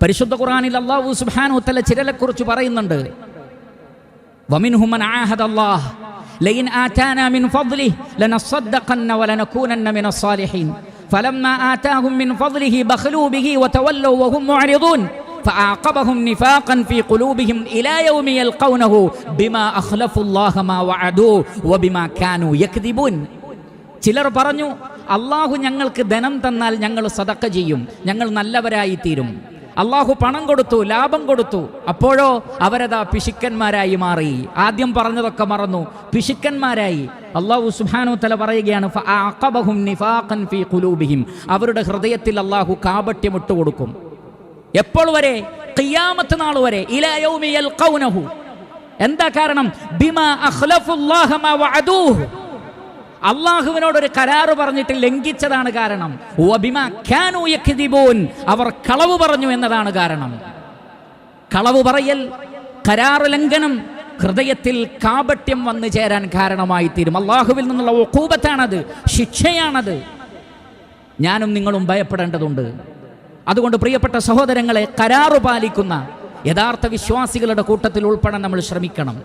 പരിശുദ്ധ ഖുർആനിൽ അല്ലാഹു സുബ്ഹാനഹു വ തആല ചിലരെക്കുറിച്ച് പറയുന്നുണ്ട്. വമിൻഹും മൻ ആഹദല്ലാഹ് ലഇൻ ആതാനാ മിൻ ഫദ്ലിഹി ലനസ്സദ്ദഖന്ന വലനകൂനന്ന മിനസ് സാലിഹീൻ ഫലമ്മാ ആതാഹും മിൻ ഫദ്ലിഹി ബഖലൂ ബിഹി വതവല്ലൂ വഹും മുഅ്രിദൂൻ فأعقبهم نفاقا في قلوبهم إلى يوم يلقونه بما أخلفوا الله ما وعدوه وبما كانوا يكذبون. ചിലർ പറഞ്ഞു, അള്ളാഹു ഞങ്ങൾക്ക് ധനം തന്നാൽ ഞങ്ങൾ സദഖ ചെയ്യും, ഞങ്ങൾ നല്ലവരായി തീരും. അള്ളാഹു പണം കൊടുത്തു, ലാഭം കൊടുത്തു, അപ്പോഴോ അവരതാ പിശുക്കന്മാരായി മാറി. ആദ്യം പറഞ്ഞതൊക്കെ മറന്നു, പിശുക്കന്മാരായി. അള്ളാഹു സുബ്ഹാനഹു വ തആല പറയുകയാണ്, ഫഅഅഖബഹും നിഫാഖൻ ഫീ ഖുലൂബിഹിം, അവരുടെ ഹൃദയത്തിൽ അള്ളാഹു കാപട്യം ഇട്ടുകൊടുക്കും. എപ്പോൾ വരെ? ഖിയാമത്ത് നാൾ വരെ. ഇലാ യൗമി യൽഖൗനഹു. എന്താ കാരണം? ബിമാ അഖ്ലഫുല്ലാഹ മാ വഅദൂഹു, അള്ളാഹുവിനോടൊരു കരാറ് പറഞ്ഞിട്ട് ലംഘിച്ചതാണ് കാരണം. വബിമാ കാനൂ യക്ദിബൂൻ, അവർ കളവ് പറഞ്ഞു എന്നതാണ് കാരണം. കളവ് പറയൽ, കരാറ് ലംഘനം ഹൃദയത്തിൽ കാപട്യം വന്നു ചേരാൻ കാരണമായി തീരും. അള്ളാഹുവിൽ നിന്നുള്ള ഉഖൂബത്താണത്, ശിക്ഷയാണത്. ഞാനും നിങ്ങളും ഭയപ്പെടേണ്ടതുണ്ട്. അതുകൊണ്ട് പ്രിയപ്പെട്ട സഹോദരങ്ങളെ, കരാറ് പാലിക്കുന്ന യഥാർത്ഥ വിശ്വാസികളുടെ കൂട്ടത്തിൽ ഉൾപ്പെടാൻ നമ്മൾ ശ്രമിക്കണം.